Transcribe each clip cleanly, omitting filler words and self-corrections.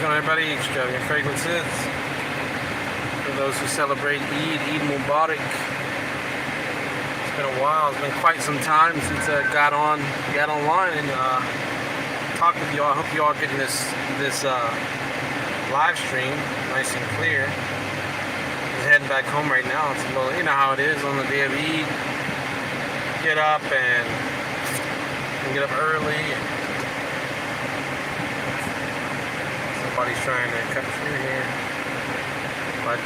going, everybody? Extravagant Fragrances. For those who celebrate Eid Mubarak. It's been a while. It's been quite some time since I got online and talked with y'all. I hope you all getting this live stream nice and clear. Just heading back home right now. It's a little, you know how it is on the day of Eid. Get up and get up early. Somebody's trying to cut through here, but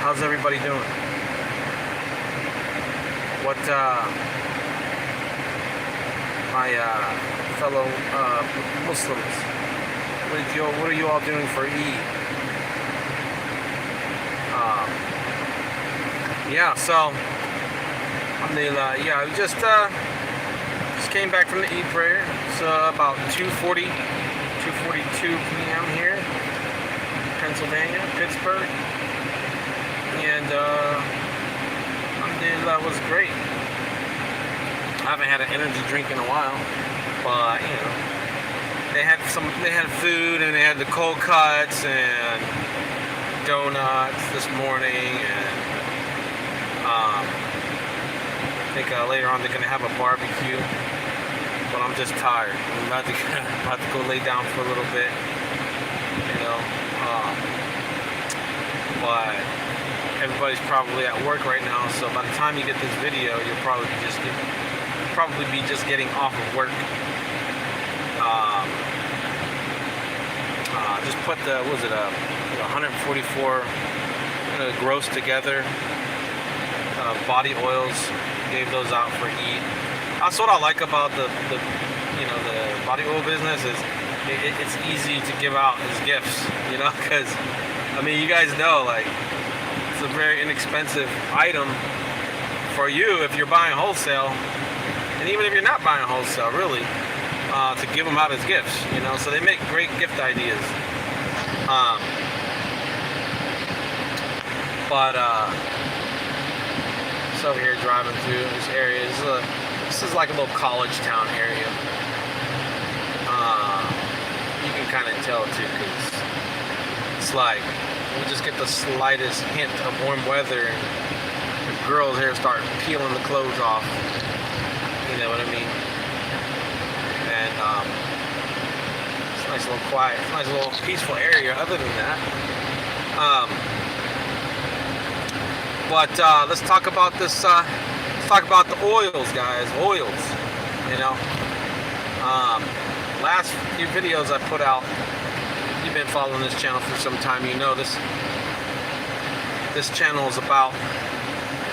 how's everybody doing? What my fellow Muslims, what are you all doing for Eid? Yeah, so alhamdulillah, yeah, we just came back from the Eid prayer. It's about 2:42 p.m. here, Pennsylvania, Pittsburgh, and alhamdulillah, was great. I haven't had an energy drink in a while, but you know, they had food and they had the cold cuts and donuts this morning, and I think later on they're gonna have a barbecue. But I'm just tired. I'm about to go lay down for a little bit, you know. But everybody's probably at work right now, so by the time you get this video, you'll probably be just getting off of work. Just put the 144 gross together body oils. Gave those out for Eid. That's what I like about the body oil business is it's easy to give out as gifts, you know, because I mean, you guys know, like, it's a very inexpensive item for you if you're buying wholesale, and even if you're not buying wholesale, really, to give them out as gifts, you know. So they make great gift ideas. So over here driving through this area. This is like a little college town area. You can kind of tell too, because it's like we just get the slightst hint of warm weather, and the girls here start peeling the clothes off. You know what I mean? And it's a nice little quiet, nice little peaceful area. Other than that, let's talk about this. Let's talk about the oils, guys. Oils. You know. Last few videos I put out. You've been following this channel for some time. You know this channel is about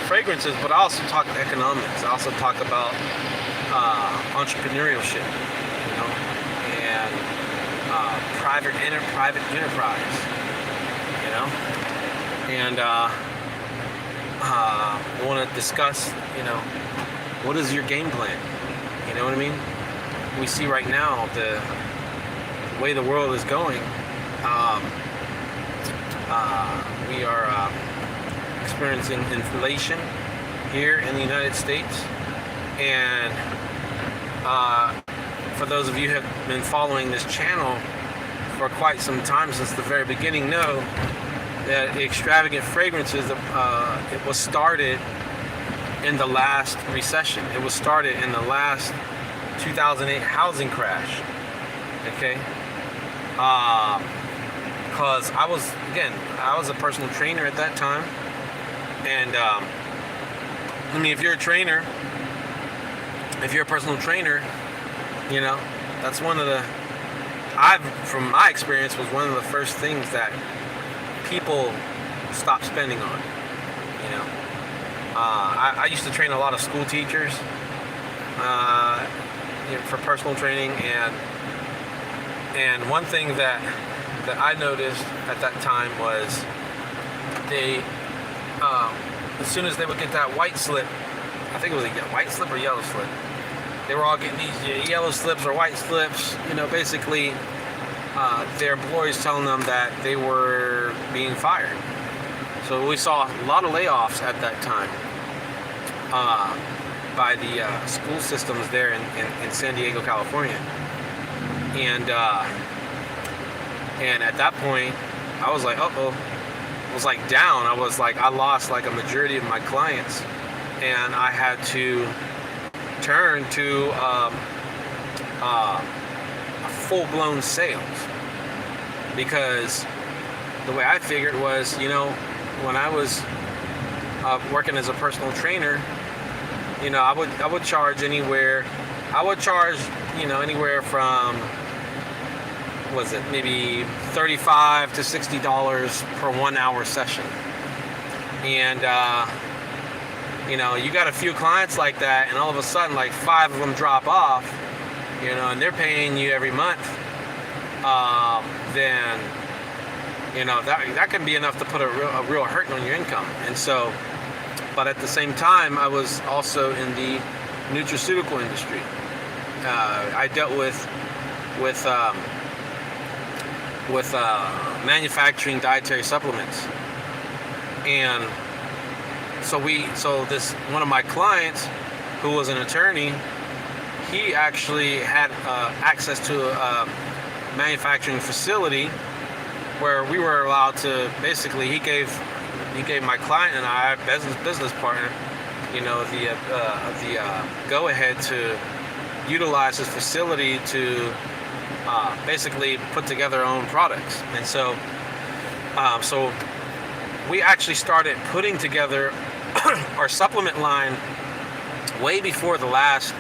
fragrances, but I also talk economics. I also talk about entrepreneurship. You know, and private enterprise. You know, and I want to discuss, you know, what is your game plan? You know what I mean? We see right now the way the world is going. We are experiencing inflation here in the United States, and for those of you who have been following this channel for quite some time, since the very beginning, know that Extravagant Fragrances, it was started in the last recession. It was started in the last 2008 housing crash. Okay? Because I was a personal trainer at that time. And, I mean, if you're a personal trainer, you know, that's from my experience, was one of the first things that people stop spending on. You know, I used to train a lot of school teachers for personal training, and one thing that I noticed at that time was they as soon as they would get that white slip, I think it was a white slip or yellow slip, they were all getting these yellow slips or white slips, you know, basically their employees telling them that they were being fired. So we saw a lot of layoffs at that time by the school systems there in San Diego, California. and at that point, I was like, uh-oh. I was like down. I lost like a majority of my clients, and I had to turn to full-blown sales, because the way I figured was, when I was working as a personal trainer, I would charge anywhere. I would charge, anywhere from, was it maybe $35 to $60 per 1 hour session. And you got a few clients like that, and all of a sudden like 5 of them drop off, and they're paying you every month. Then that can be enough to put a real hurt on your income. And so, but at the same time, I was also in the nutraceutical industry. I dealt with manufacturing dietary supplements, and so this one of my clients, who was an attorney, he actually had access to a manufacturing facility where we were allowed to basically, he gave my client and I, business partner, the go ahead to utilize his facility to basically put together our own products. And so we actually started putting together our supplement line way before the last,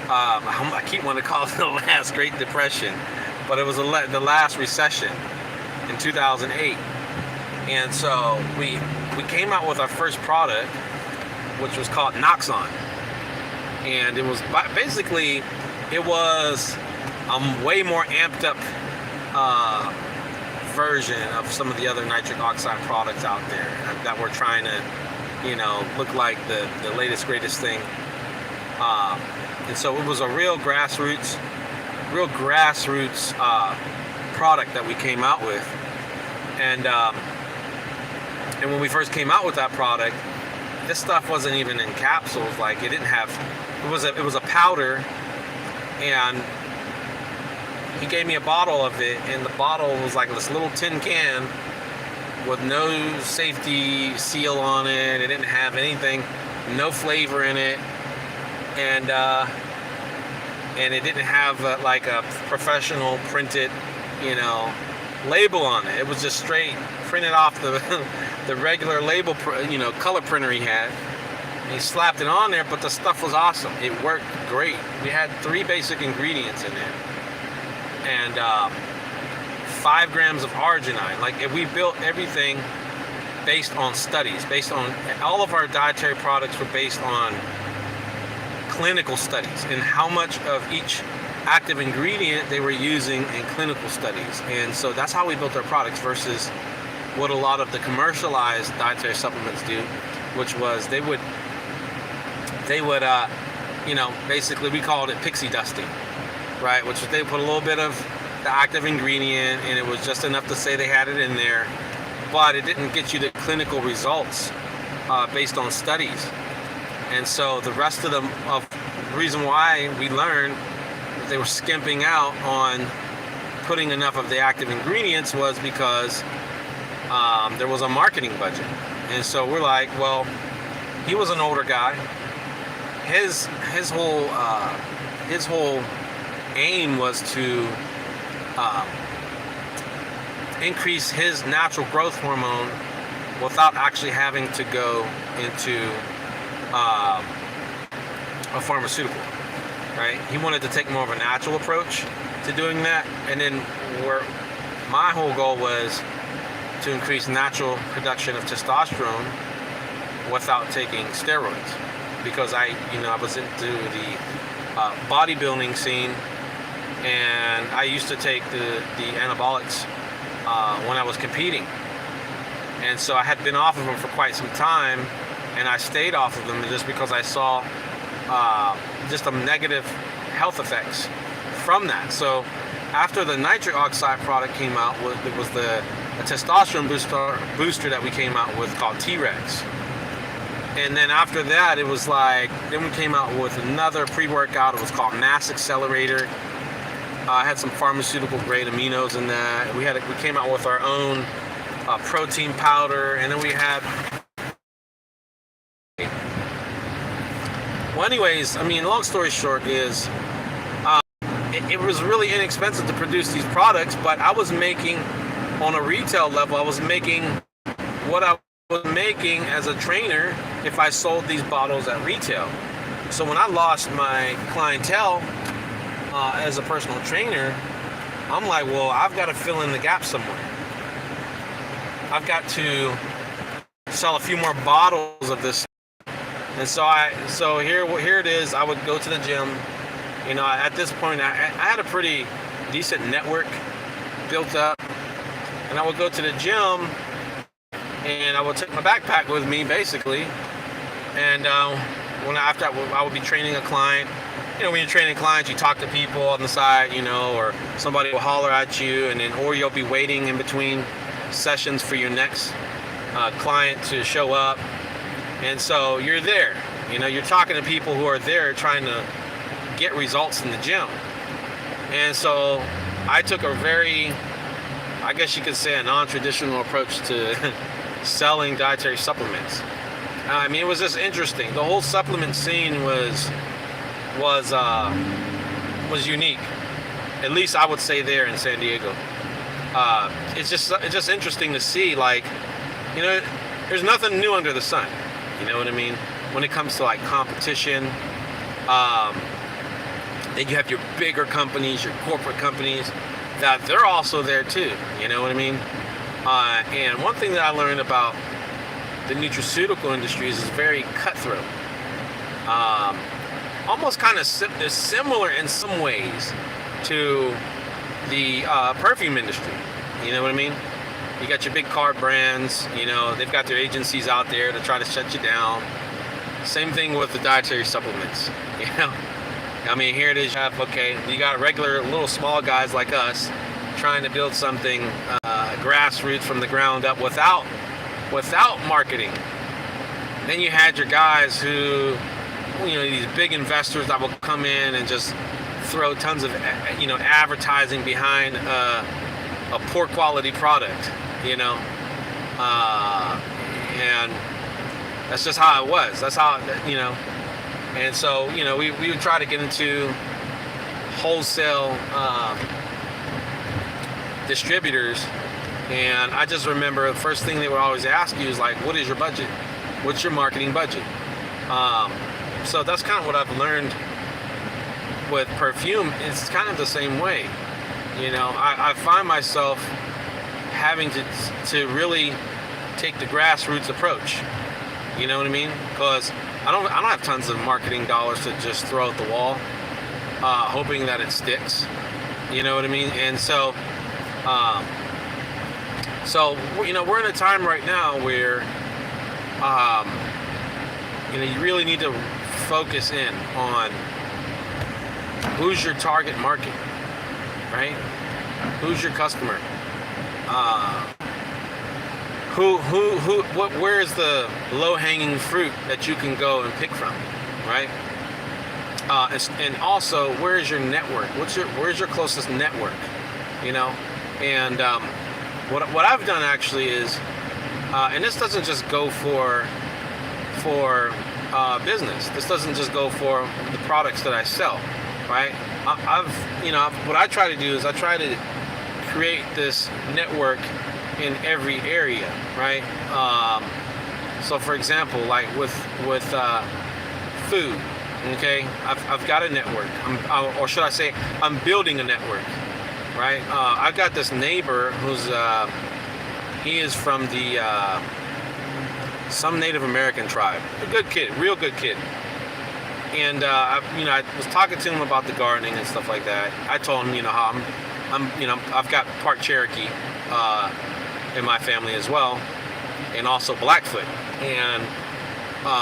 I keep wanting to call it the last Great Depression, but it was the last recession in 2008. And so we came out with our first product, which was called Noxon. And it was basically, it was a way more amped up version of some of the other nitric oxide products out there that were trying to, look like the latest, greatest thing. And so it was a real grassroots product that we came out with. And when we first came out with that product, this stuff wasn't even in capsules. Like, it didn't have, it was a powder, and he gave me a bottle of it, and the bottle was like this little tin can with no safety seal on it. It didn't have anything, no flavor in it, and it didn't have like a professional printed, label on it. It was just straight printed off the regular label, color printer he had. And he slapped it on there, but the stuff was awesome. It worked great. We had 3 basic ingredients in there, and 5 grams of arginine. Like, we built everything based on studies, based on all of our dietary products were based on clinical studies and how much of each active ingredient they were using in clinical studies. And so that's how we built our products versus what a lot of the commercialized dietary supplements do, which was they would basically, we called it pixie dusting, right? Which was, they put a little bit of the active ingredient, and it was just enough to say they had it in there, but it didn't get you the clinical results based on studies. And so the rest of the reason why we learned that they were skimping out on putting enough of the active ingredients was because there was a marketing budget. And so we're like, well, he was an older guy. His whole aim was to increase his natural growth hormone without actually having to go into a pharmaceutical, right? He wanted to take more of a natural approach to doing that. And then my whole goal was to increase natural production of testosterone without taking steroids, because I was into the bodybuilding scene, and I used to take the anabolics when I was competing. And so I had been off of them for quite some time, and I stayed off of them just because I saw just some negative health effects from that. So after the nitric oxide product came out, it was a testosterone booster that we came out with called T-Rex. And then after that, it was like, then we came out with another pre-workout. It was called Mass Accelerator. I had some pharmaceutical grade aminos in that. We came out with our own protein powder, and then we had. Well, anyways, I mean, long story short is it was really inexpensive to produce these products, but I was making, on a retail level, I was making what I was making as a trainer if I sold these bottles at retail. So when I lost my clientele as a personal trainer, I'm like, well, I've got to fill in the gap somewhere. I've got to sell a few more bottles of this. And so here it is. I would go to the gym. You know, at this point, I had a pretty decent network built up, and I would go to the gym, and I would take my backpack with me, basically. And after I would be training a client. You know, when you're training clients, you talk to people on the side, you know, or somebody will holler at you, or you'll be waiting in between sessions for your next client to show up. And so you're there, you know, you're talking to people who are there trying to get results in the gym. And so I took a very, I guess you could say, a non-traditional approach to selling dietary supplements. I mean, it was just interesting. The whole supplement scene was unique. At least I would say there in San Diego. It's just interesting to see, like, you know, there's nothing new under the sun. You know what I mean? When it comes to like competition, then you have your bigger companies, your corporate companies, that they're also there too. You know what I mean? And one thing that I learned about the nutraceutical industry is it's very cutthroat. Almost kind of similar in some ways to the perfume industry. You know what I mean? You got your big car brands, you know, they've got their agencies out there to try to shut you down. Same thing with the dietary supplements, you know. I mean, here it is, you got regular little small guys like us trying to build something grassroots from the ground up without marketing. Then you had your guys who, you know, these big investors that will come in and just throw tons of, you know, advertising behind a poor quality product, you know, and that's just how it was. That's how, you know, and so, you know, we would try to get into wholesale distributors, and I just remember the first thing they would always ask you is like, what is your budget? What's your marketing budget? So that's kind of what I've learned with perfume. It's kind of the same way. You know, I find myself having to really take the grassroots approach. You know what I mean? Because I don't have tons of marketing dollars to just throw at the wall, hoping that it sticks. You know what I mean? And so, you know, we're in a time right now where, you know, you really need to focus in on who's your target market, right? Who's your customer? Where's the low-hanging fruit that you can go and pick from, right? And also, where's your network? Where's your closest network? You know, and what I've done actually is, and this doesn't just go for business. This doesn't just go for the products that I sell, right? What I try to do is I try to create this network in every area, right? So for example, like with food, okay, I've got a network, or should I say, I'm building a network, right? I've got this neighbor who's he is from some Native American tribe, a good kid, real good kid. And I was talking to him about the gardening and stuff like that. I told him, you know, how I've got part Cherokee in my family as well, and also Blackfoot. And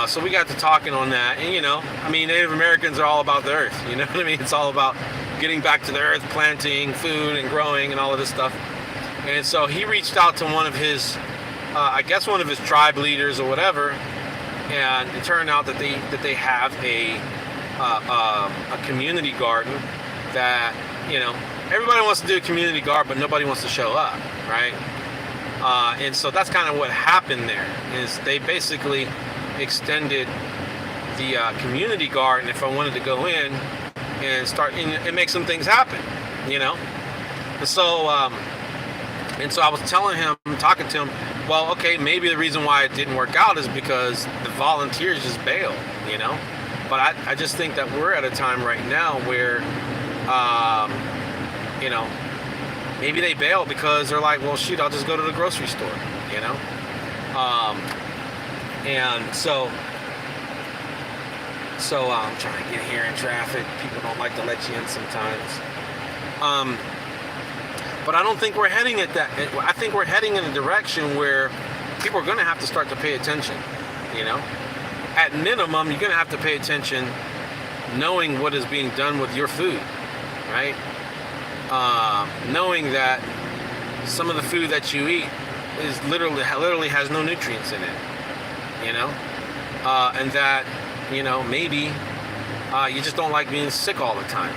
so we got to talking on that. And, you know, I mean, Native Americans are all about the earth. You know what I mean? It's all about getting back to the earth, planting food and growing and all of this stuff. And so he reached out to one of his, I guess one of his tribe leaders or whatever. And it turned out that they have a community garden that, you know, everybody wants to do a community guard, but nobody wants to show up, right? And so that's kind of what happened there, is they basically extended the community guard, and if I wanted to go in and start and make some things happen, you know. And so I was talking to him, well, okay, maybe the reason why it didn't work out is because the volunteers just bailed, you know. But I just think that we're at a time right now where, you know, maybe they bail because they're like, well, shoot, I'll just go to the grocery store, you know. And so I'm trying to get here in traffic. People don't like to let you in sometimes. But I don't think we're heading at that. I think we're heading in a direction where people are going to have to start to pay attention, you know. At minimum, you're going to have to pay attention knowing what is being done with your food, right? Knowing that some of the food that you eat is literally has no nutrients in it, you know, and that, you know, maybe you just don't like being sick all the time,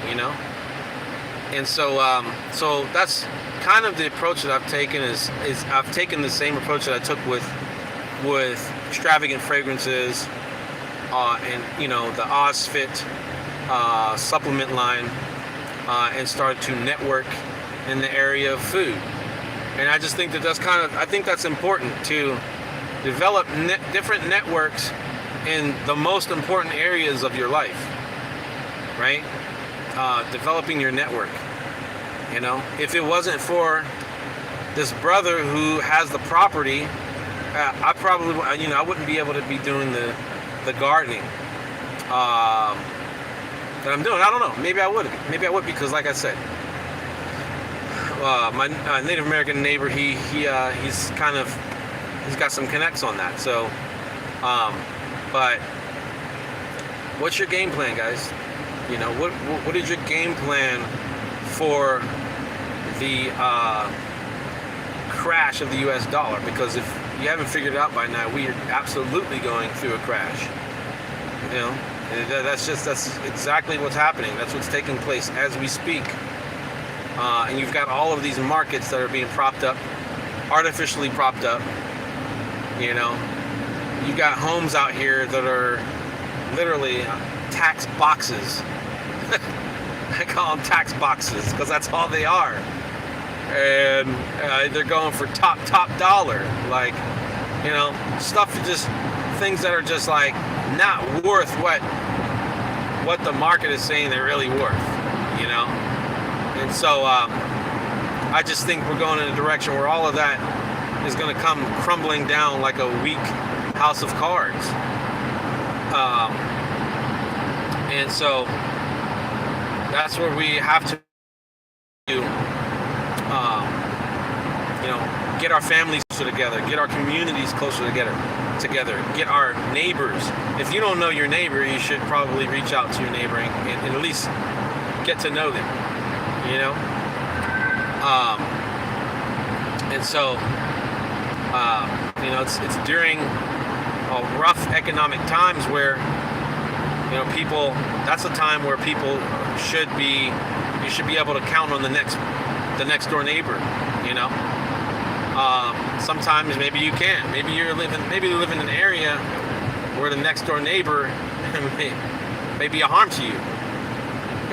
you know. And so that's kind of the approach that I've taken. Is I've taken the same approach that I took with extravagant fragrances, and, you know, the OzFit supplement line, and started to network in the area of food. And I just think that I think that's important, to develop different networks in the most important areas of your life, right? Developing your network, you know. If it wasn't for this brother who has the property, I probably, you know, I wouldn't be able to be doing the gardening that I'm doing. I don't know. Maybe I would. Because, like I said, my Native American neighbor, he's got some connects on that. So, but what's your game plan, guys? You know, what is your game plan for the crash of the U.S. dollar? Because if you haven't figured it out by now, we are absolutely going through a crash. You know, and that's exactly what's happening. That's what's taking place as we speak. And you've got all of these markets that are being propped up, artificially propped up. You know, you've got homes out here that are literally tax boxes. I call them tax boxes because that's all they are. And they're going for top dollar, like, you know, things that are just like not worth what the market is saying they're really worth, you know. And so I just think we're going in a direction where all of that is going to come crumbling down like a weak house of cards. And so that's where we have to, you know, get our families closer together, get our communities closer together, get our neighbors. If you don't know your neighbor, you should probably reach out to your neighbor and at least get to know them, you know. And so, you know, it's during rough economic times where, you know, that's a time where you should be able to count on the next door neighbor, you know. Sometimes maybe you can. Maybe you live in an area where the next door neighbor may be a harm to you.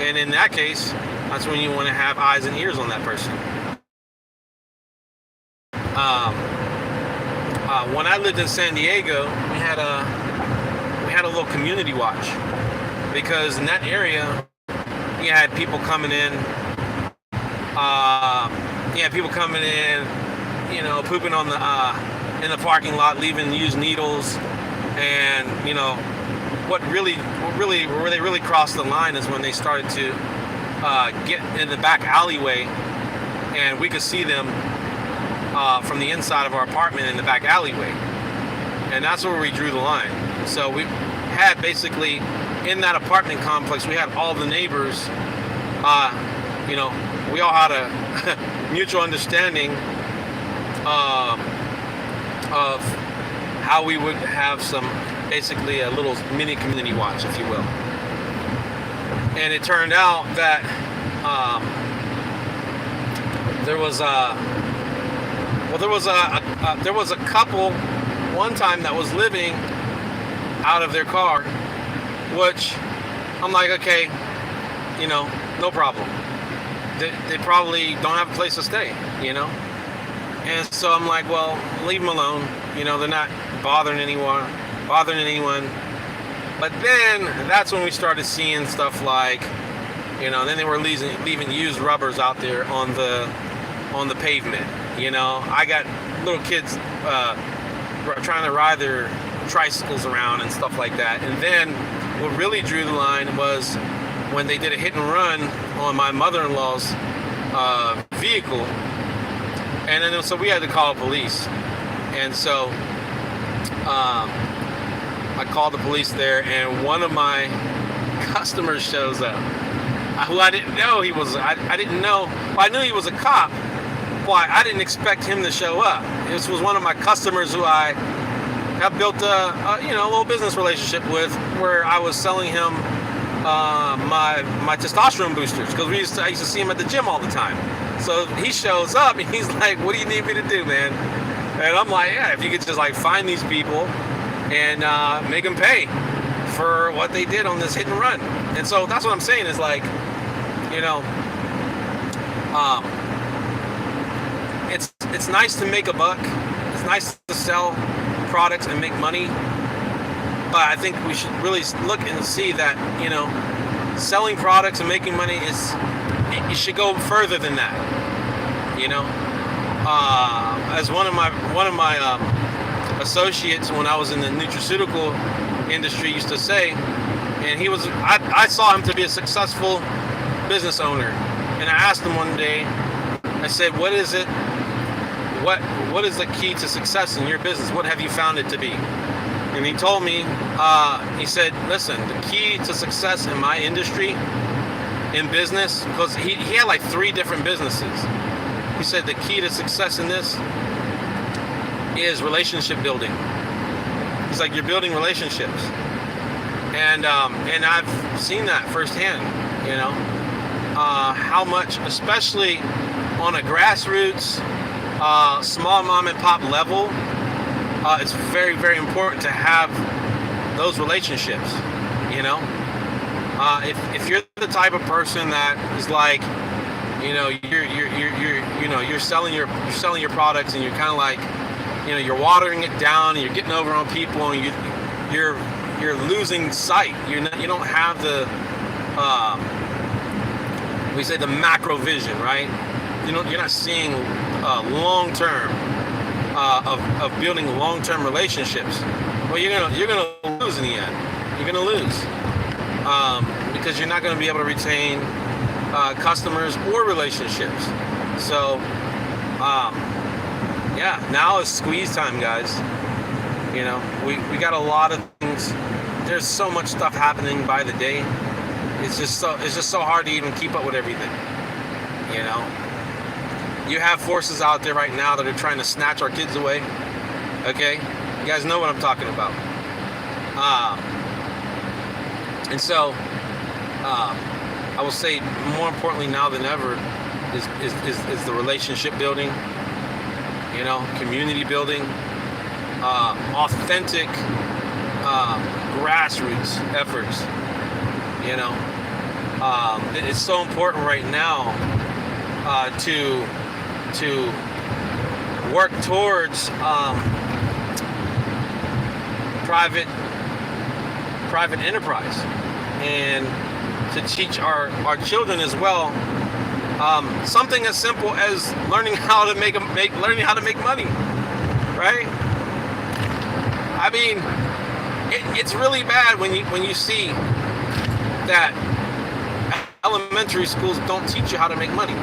And in that case, that's when you want to have eyes and ears on that person. When I lived in San Diego, we had a little community watch, because in that area you had people coming in. You know, pooping on in the parking lot, leaving used needles, and, you know, where they really crossed the line is when they started to get in the back alleyway, and we could see them from the inside of our apartment in the back alleyway, and that's where we drew the line. So we had basically in that apartment complex, we had all the neighbors. You know, we all had a mutual understanding of how we would have basically a little mini community watch, if you will. And it turned out that there was there was a couple one time that was living out of their car, which I'm like, okay, no problem. They probably don't have a place to stay, and so I'm like, well, leave them alone. They're not bothering anyone. But then that's when we started seeing stuff like, then they were leaving used rubbers out there on the pavement. I got little kids trying to ride their tricycles around and stuff like that. And then what really drew the line was when they did a hit and run on my mother-in-law's vehicle. And then so we had to call the police. And so I called the police there, and one of my customers shows up, who I didn't know he was. I didn't know. Well, I knew he was a cop. Why? I didn't expect him to show up. This was one of my customers who I have built a little business relationship with, where I was selling him my testosterone boosters, because I used to see him at the gym all the time. So he shows up and he's like, "What do you need me to do, man?" And I'm like, "Yeah, if you could just like find these people and make them pay for what they did on this hit and run." And so that's what I'm saying is like, it's nice to make a buck. It's nice to sell products and make money. But I think we should really look and see that, selling products and making money it should go further than that. As one of my associates when I was in the nutraceutical industry used to say, and I saw him to be a successful business owner. And I asked him one day, I said, what is it? What is the key to success in your business? What have you found it to be? And he told me, he said, listen, the key to success in my industry, in business, because he had like 3 different businesses. He said the key to success in this is relationship building. It's like you're building relationships. And I've seen that firsthand, how much, especially on a grassroots, small mom and pop level, it's very, very important to have those relationships. If you're the type of person that is like, you're selling your products, and you're kind of like, you're watering it down, and you're getting over on people, and you're losing sight. You don't have the we say the macro vision, right? You're not seeing long term of building long-term relationships. Well, you're gonna lose in the end. You're gonna lose because you're not gonna be able to retain customers or relationships. So now is squeeze time, guys. We got a lot of things. There's so much stuff happening by the day. It's just so hard to even keep up with everything. You have forces out there right now that are trying to snatch our kids away. Okay, you guys know what I'm talking about. And so I will say, more importantly now than ever, is the relationship building. Community building, authentic grassroots efforts. It's so important right now to work towards private enterprise, and to teach our children as well something as simple as learning how to make money, right? I mean, it's really bad when you see that elementary schools don't teach you how to make money.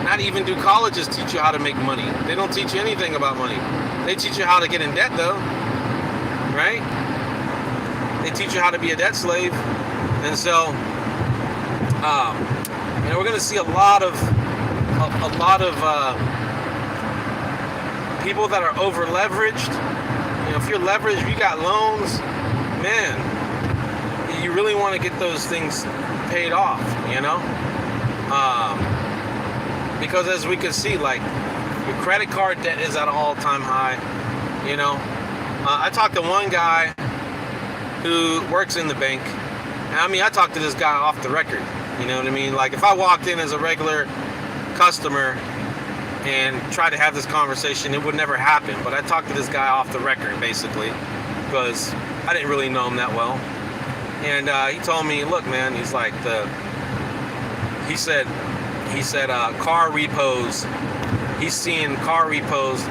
Not even do colleges teach you how to make money. They don't teach you anything about money. They teach you how to get in debt, though, right? They teach you how to be a debt slave. And so, we're going to see a lot of people that are over leveraged. If you're leveraged, if you got loans, man, you really want to get those things paid off. because as we can see, like, your credit card debt is at an all-time high. You know, I talked to one guy who works in the bank. And I mean, I talked to this guy off the record. You know what I mean? Like, if I walked in as a regular customer and tried to have this conversation, it would never happen. But I talked to this guy off the record, basically, because I didn't really know him that well. And he told me, look, man, he's like, he said car repos, he's seeing car repos,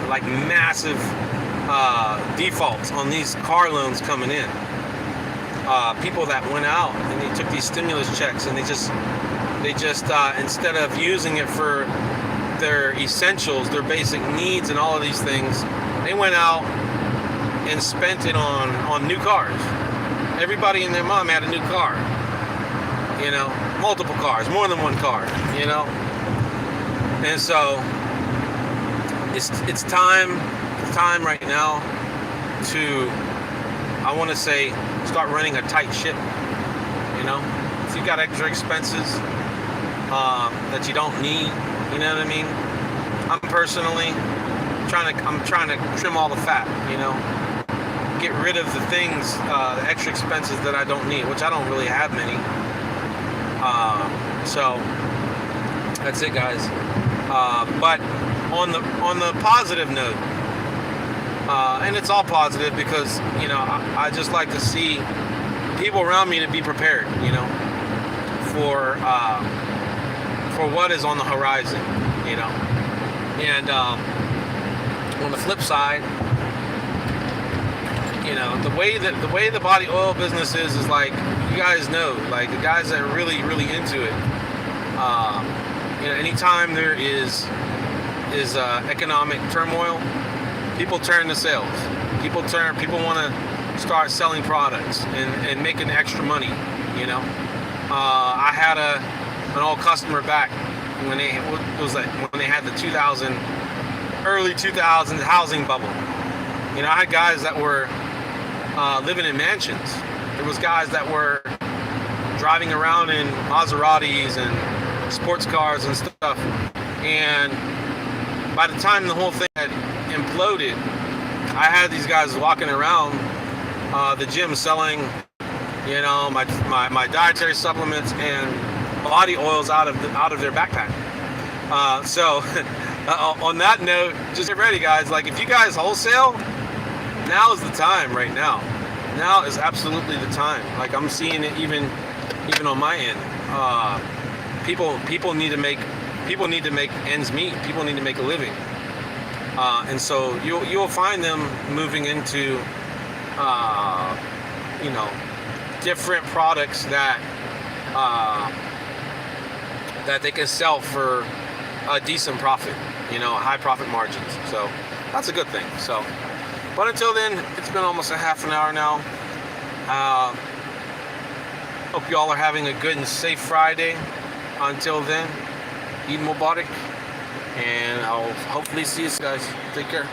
like massive defaults on these car loans coming in. People that went out and they took these stimulus checks and they just instead of using it for their essentials, their basic needs and all of these things, they went out and spent it on new cars. Everybody and their mom had a new car. You know, multiple cars, more than one car, you know. And so it's time right now to, I want to say, start running a tight ship. You know, if you got extra expenses that you don't need, you know what I mean. I'm personally trying to trim all the fat. You know, get rid of the things, the extra expenses that I don't need, which I don't really have many. So that's it, guys. But on the positive note, and it's all positive because, you know, I just like to see people around me to be prepared, you know, for what is on the horizon, you know. And on the flip side, you know, the way the body oil business is like, you guys know, like the guys that are really into it, you know, anytime there is economic turmoil, people turn to sales. People want to start selling products and making extra money. You know, I had an old customer back when they had the early 2000s housing bubble. You know, I had guys that were living in mansions. There was guys that were driving around in Maseratis and sports cars and stuff. And by the time the whole thing had imploded, I had these guys walking around the gym selling, you know, my dietary supplements and body oils out of their backpack. So on that note, just get ready, guys. Like, if you guys wholesale, now is the time. Right now is absolutely the time. Like, I'm seeing it even on my end. People need to make ends meet. People need to make a living. And so you'll find them moving into, you know, different products that they can sell for a decent profit, you know, high profit margins. So that's a good thing. So, but until then, it's been almost a half an hour now. Hope you all are having a good and safe Friday. Until then, Eid Mubarak. And I'll hopefully see you guys. Take care.